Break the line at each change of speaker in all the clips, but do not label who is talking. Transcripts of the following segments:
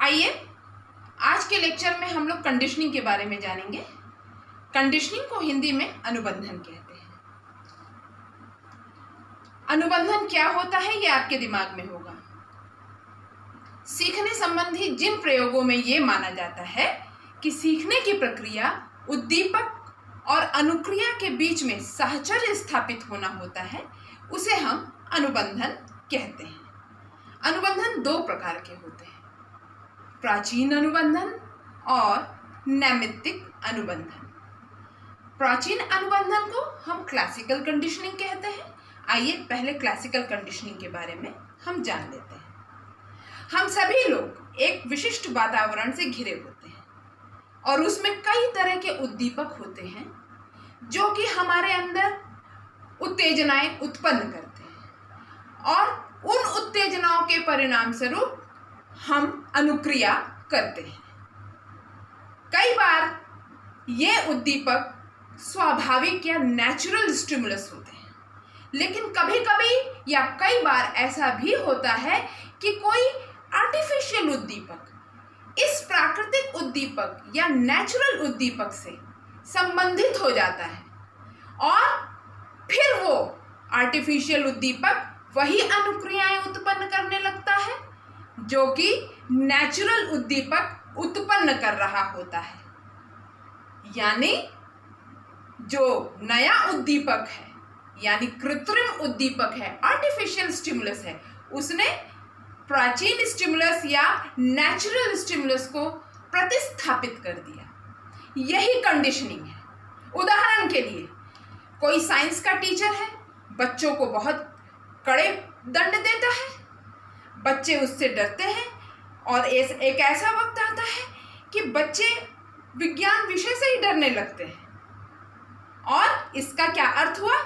आइए आज के लेक्चर में हम लोग कंडीशनिंग के बारे में जानेंगे। कंडीशनिंग को हिंदी में अनुबंधन कहते हैं। अनुबंधन क्या होता है ये आपके दिमाग में होगा। सीखने संबंधी जिन प्रयोगों में ये माना जाता है कि सीखने की प्रक्रिया उद्दीपक और अनुक्रिया के बीच में साहचर्य स्थापित होना होता है, उसे हम अनुबंधन कहते हैं। अनुबंधन दो प्रकार के होते हैं, प्राचीन अनुबंधन और नैमित्तिक अनुबंधन। प्राचीन अनुबंधन को हम क्लासिकल कंडीशनिंग कहते हैं। आइए पहले क्लासिकल कंडीशनिंग के बारे में हम जान लेते हैं। हम सभी लोग एक विशिष्ट वातावरण से घिरे होते हैं और उसमें कई तरह के उद्दीपक होते हैं जो कि हमारे अंदर उत्तेजनाएं उत्पन्न करते हैं और उन उत्तेजनाओं के परिणाम स्वरूप हम अनुक्रिया करते हैं। कई बार ये उद्दीपक स्वाभाविक या नेचुरल स्टिमुलस होते हैं, लेकिन कभी कभी या कई बार ऐसा भी होता है कि कोई आर्टिफिशियल उद्दीपक इस प्राकृतिक उद्दीपक या नेचुरल उद्दीपक से संबंधित हो जाता है और फिर वो आर्टिफिशियल उद्दीपक वही अनुक्रियाएं उत्पन्न करने लगता है जो कि नेचुरल उद्दीपक उत्पन्न कर रहा होता है। यानी जो नया उद्दीपक है यानी कृत्रिम उद्दीपक है, आर्टिफिशियल स्टिमुलस है, उसने प्राचीन स्टिमुलस या नेचुरल स्टिमुलस को प्रतिस्थापित कर दिया। यही कंडीशनिंग है। उदाहरण के लिए कोई साइंस का टीचर है, बच्चों को बहुत कड़े दंड देता है, बच्चे उससे डरते हैं और एक ऐसा वक्त आता है कि बच्चे विज्ञान विषय से ही डरने लगते हैं। और इसका क्या अर्थ हुआ?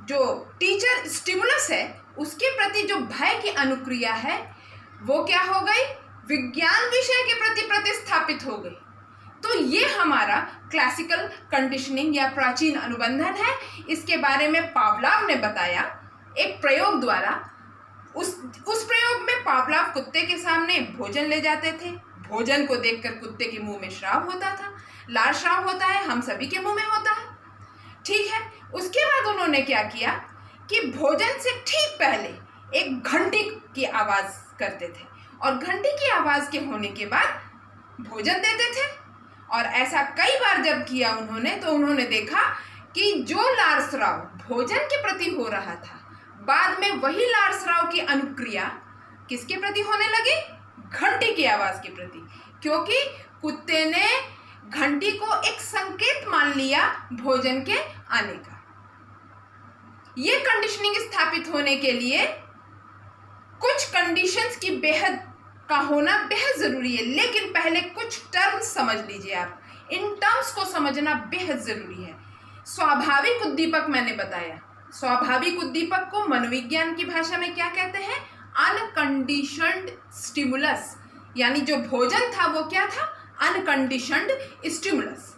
जो टीचर स्टिमुलस है उसके प्रति जो भय की अनुक्रिया है वो क्या हो गई? विज्ञान विषय के प्रति प्रतिस्थापित हो गई। तो ये हमारा क्लासिकल कंडीशनिंग या प्राचीन अनुबंधन है। इसके बारे में पावलोव ने बताया एक प्रयोग द्वारा। उस प्रयोग में पावलोव कुत्ते के सामने भोजन ले जाते थे। भोजन को देखकर कुत्ते के मुंह में श्राव होता था। लाल श्राव होता है, हम सभी के मुंह में होता है, ठीक है। उसके बाद उन्होंने क्या किया कि भोजन से ठीक पहले एक घंटी की आवाज़ करते थे और घंटी की आवाज़ के होने के बाद भोजन देते थे। और ऐसा कई बार जब किया उन्होंने तो उन्होंने देखा कि जो लाल श्राव भोजन के प्रति हो रहा था, बाद में वही लाल श्राव की अनुक्रिया किसके प्रति होने लगी? घंटी की आवाज़ के प्रति, क्योंकि कुत्ते ने घंटी को एक संकेत मान लिया भोजन के आने का। ये कंडीशनिंग स्थापित होने के लिए कुछ कंडीशंस की का होना बेहद ज़रूरी है, लेकिन पहले कुछ टर्म्स समझ लीजिए आप। इन टर्म्स को समझना बेहद ज़रूरी है। स्वाभाविक उद्दीपक मैंने बताया। स्वाभाविक उद्दीपक को मनोविज्ञान की भाषा में क्या कहते हैं? अनकंडीशन्ड स्टिमुलस। यानी जो भोजन था वो क्या था? अनकंडीशन्ड स्टिमुलस।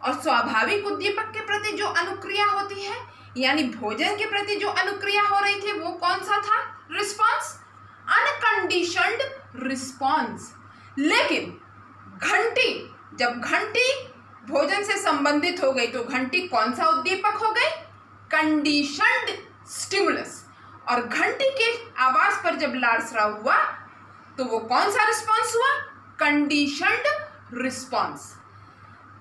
और स्वाभाविक उद्दीपक के प्रति जो अनुक्रिया होती है यानी भोजन के प्रति जो अनुक्रिया हो रही थी वो कौन सा था? Response, unconditioned response. लेकिन घंटी, जब घंटी भोजन से संबंधित हो गई तो घंटी कौन सा उद्दीपक हो गई? Conditioned stimulus. और घंटी के आवाज पर जब लाल श्राव हुआ तो वो कौन सा रिस्पॉन्स हुआ? Conditioned response.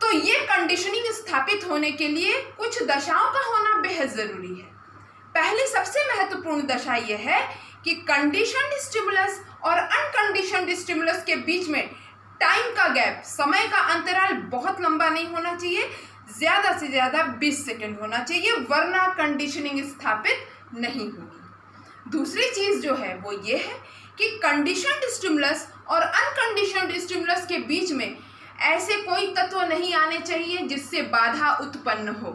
तो ये कंडीशनिंग स्थापित होने के लिए कुछ दशाओं का होना बेहद जरूरी है। पहली सबसे महत्वपूर्ण दशा यह है कि कंडीशन्ड स्टिमुलस और अनकंडीशन्ड स्टिमुलस के बीच में टाइम का गैप, समय का अंतराल बहुत लंबा नहीं होना चाहिए। ज़्यादा से ज़्यादा 20 सेकंड होना चाहिए, वरना कंडीशनिंग स्थापित नहीं होगी। दूसरी चीज़ जो है वो ये है कि कंडीशन्ड स्टिमुलस और अनकंडीशन्ड स्टिमुलस के बीच में ऐसे कोई तत्व नहीं आने चाहिए जिससे बाधा उत्पन्न हो।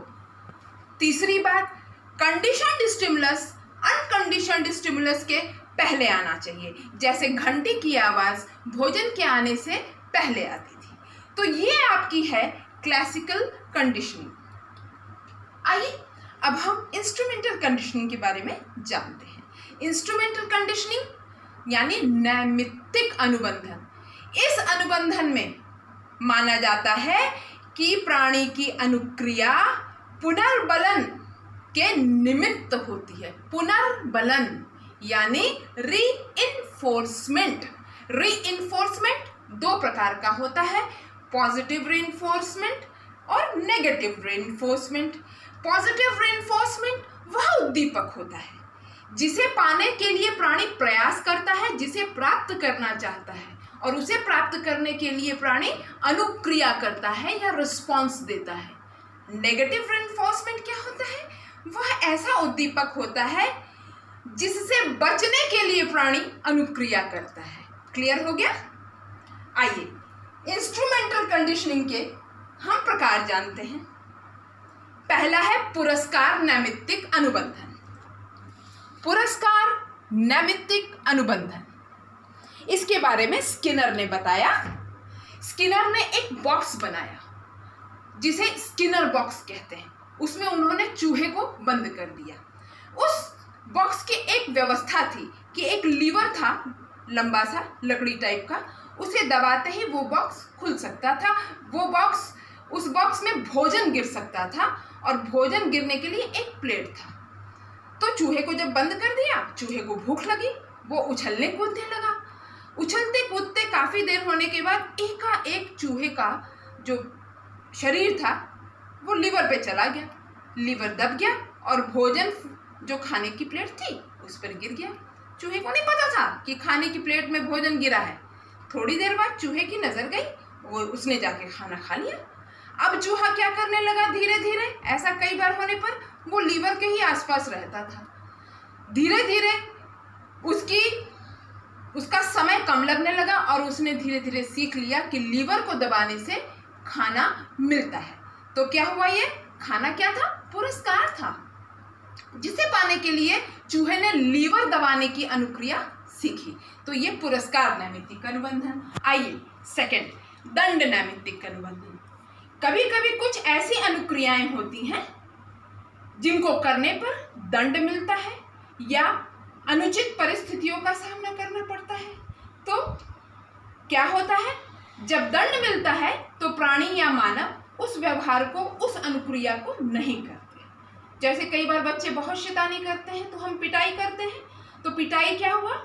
तीसरी बात, कंडीशन्ड स्टिमुलस अनकंडीशन्ड स्टिमुलस के पहले आना चाहिए। जैसे घंटी की आवाज़ भोजन के आने से पहले आती थी। तो ये आपकी है क्लासिकल कंडीशनिंग। आइए अब हम इंस्ट्रूमेंटल कंडीशनिंग के बारे में जानते हैं। इंस्ट्रूमेंटल कंडीशनिंग यानी नैमित्तिक अनुबंधन। इस अनुबंधन में माना जाता है कि प्राणी की अनुक्रिया पुनर्बलन के निमित्त होती है। पुनर्बलन यानी रीइंफोर्समेंट। रीइंफोर्समेंट दो प्रकार का होता है, पॉजिटिव रीइंफोर्समेंट और नेगेटिव रीइंफोर्समेंट। पॉजिटिव रीइंफोर्समेंट वह उद्दीपक होता है जिसे पाने के लिए प्राणी प्रयास करता है, जिसे प्राप्त करना चाहता है, और उसे प्राप्त करने के लिए प्राणी अनुक्रिया करता है या रिस्पॉन्स देता है। नेगेटिव रीइंफोर्समेंट क्या होता है? वह ऐसा उद्दीपक होता है जिससे बचने के लिए प्राणी अनुक्रिया करता है। क्लियर हो गया? आइए इंस्ट्रूमेंटल कंडीशनिंग के हम प्रकार जानते हैं। पहला है पुरस्कार नैमित्तिक अनुबंधन। पुरस्कार नैमित्तिक अनुबंधन, इसके बारे में स्किनर ने बताया। स्किनर ने एक बॉक्स बनाया जिसे स्किनर बॉक्स कहते हैं। उसमें उन्होंने चूहे को बंद कर दिया। उस बॉक्स की एक व्यवस्था थी कि एक लीवर था लंबा सा लकड़ी टाइप का, उसे दबाते ही वो बॉक्स खुल सकता था। उस बॉक्स में भोजन गिर सकता था और भोजन गिरने के लिए एक प्लेट था। तो चूहे को जब बंद कर दिया, चूहे को भूख लगी, वो उछलने कूदने लगा। उछलते कूदते काफ़ी देर होने के बाद एकाएक चूहे का जो शरीर था वो लीवर पे चला गया। लीवर दब गया और भोजन जो खाने की प्लेट थी उस पर गिर गया। चूहे को नहीं पता था कि खाने की प्लेट में भोजन गिरा है। थोड़ी देर बाद चूहे की नज़र गई, वो उसने जाके खाना खा लिया। अब चूहा क्या करने लगा? धीरे धीरे, ऐसा कई बार होने पर वो लीवर के ही आसपास रहता था। धीरे धीरे उसका समय कम लगने लगा और उसने धीरे धीरे सीख लिया कि लीवर को दबाने से खाना मिलता है। तो क्या हुआ? ये खाना क्या था? पुरस्कार था, जिसे पाने के लिए चूहे ने लीवर दबाने की अनुक्रिया सीखी। तो ये पुरस्कार नैमित्तिक अनुबंधन। आइए सेकंड, दंड नैमित्तिक अनुबंधन। कभी कभी कुछ ऐसी अनुक्रियाएं होती हैं जिनको करने पर दंड मिलता है या अनुचित परिस्थितियों का सामना करना पड़ता है। तो क्या होता है? जब दंड मिलता है तो प्राणी या मानव उस व्यवहार को, उस अनुक्रिया को नहीं करते। जैसे कई बार बच्चे बहुत शैतानी करते हैं तो हम पिटाई करते हैं, तो पिटाई क्या हुआ?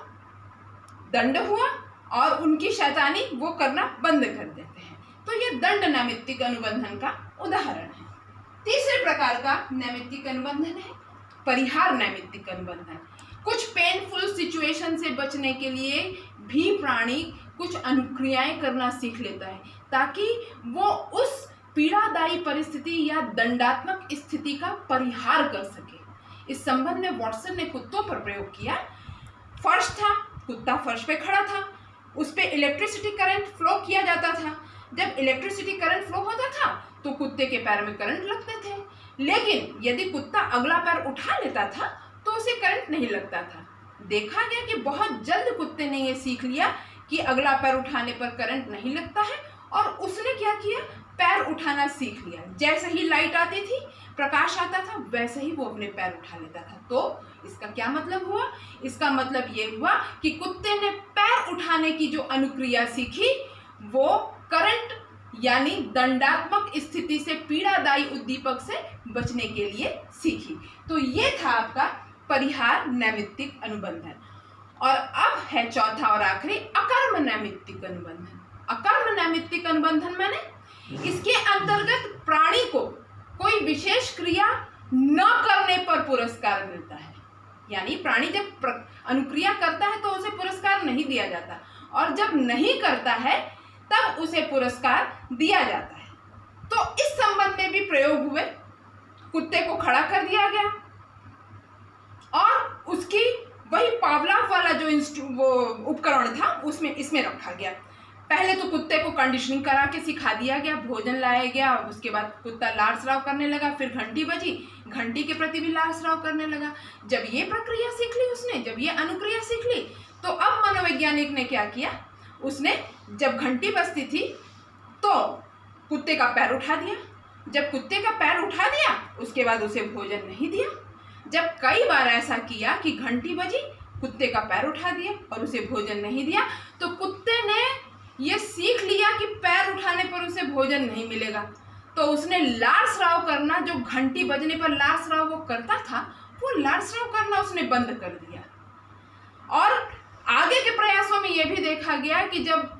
दंड हुआ और उनकी शैतानी वो करना बंद कर देते हैं। तो ये दंड नैमित्तिक अनुबंधन का उदाहरण है। तीसरे प्रकार का नैमित्तिक अनुबंधन है परिहार नैमित्तिक अनुबंधन। कुछ पेनफुल सिचुएशन से बचने के लिए भी प्राणी कुछ अनुक्रियाएं करना सीख लेता है ताकि वो उस पीड़ादायी परिस्थिति या दंडात्मक स्थिति का परिहार कर सके। इस संबंध में वॉटसन ने कुत्तों पर प्रयोग किया। फर्श था, कुत्ता फर्श पे खड़ा था, उस पे इलेक्ट्रिसिटी करंट फ्लो किया जाता था। जब इलेक्ट्रिसिटी करंट फ्लो होता था तो कुत्ते के पैर में करंट लगते थे, लेकिन यदि कुत्ता अगला पैर उठा लेता था तो उसे करंट नहीं लगता था। देखा गया कि बहुत जल्द कुत्ते ने ये सीख लिया कि अगला पैर उठाने पर करंट नहीं लगता है और उसने क्या किया? पैर उठाना सीख लिया। जैसे ही लाइट आती थी, प्रकाश आता था, वैसे ही वो अपने पैर उठा लेता था। तो इसका क्या मतलब हुआ? इसका मतलब ये हुआ कि कुत्ते ने पैर उठाने की जो अनुक्रिया सीखी वो करंट यानी दंडात्मक स्थिति से, पीड़ादायी उद्दीपक से बचने के लिए सीखी। तो ये था आपका परिहार नैमित्तिक अनुबंधन। और अब है चौथा और आखिरी, अकर्म नैमित्तिक अनुबंधन। अकर्म नैमित्तिक अनुबंधन माने इसके अंतर्गत प्राणी को कोई विशेष क्रिया न करने पर पुरस्कार मिलता है। यानी प्राणी जब अनुक्रिया करता है तो उसे पुरस्कार नहीं दिया जाता, और जब नहीं करता है तब उसे पुरस्कार दिया जाता है। तो इस संबंध में भी प्रयोग हुए। कुत्ते को खड़ा कर दिया गया और उसकी वही पावलोव वाला जो वो उपकरण था इसमें रखा गया। पहले तो कुत्ते को कंडीशनिंग करा के सिखा दिया गया, भोजन लाया गया, उसके बाद कुत्ता लाड़ स्राव करने लगा, फिर घंटी बजी, घंटी के प्रति भी लाड़ स्राव करने लगा। जब ये प्रक्रिया सीख ली उसने, जब ये अनुक्रिया सीख ली, तो अब मनोवैज्ञानिक ने क्या किया? उसने जब घंटी बजती थी तो कुत्ते का पैर उठा दिया। जब कुत्ते का पैर उठा दिया उसके बाद उसे भोजन नहीं दिया। जब कई बार ऐसा किया कि घंटी बजी, कुत्ते का पैर उठा दिया और उसे भोजन नहीं दिया, तो कुत्ते ने ये भोजन नहीं मिलेगा। तो उसने लाड़ श्राव करना, जो घंटी बजने पर लाड़ श्राव वो करता था, वो लाड़ श्राव करना उसने बंद कर दिया। और आगे के प्रयासों में ये भी देखा गया कि जब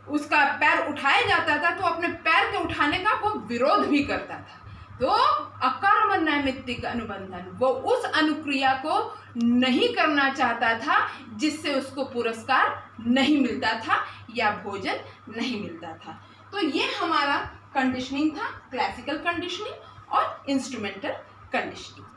उसका पैर उठाया जाता था तो अपने पैर के उठाने का वो विरोध भी करता था। तो अकर्म नैमित्तिक अनुबंधन, वो उस अनुक्रिया को नहीं करना चाहता था जिससे उसको पुरस्कार नहीं मिलता था या भोजन नहीं मिलता था। तो ये हमारा कंडीशनिंग था, क्लासिकल कंडीशनिंग और इंस्ट्रूमेंटल कंडीशनिंग।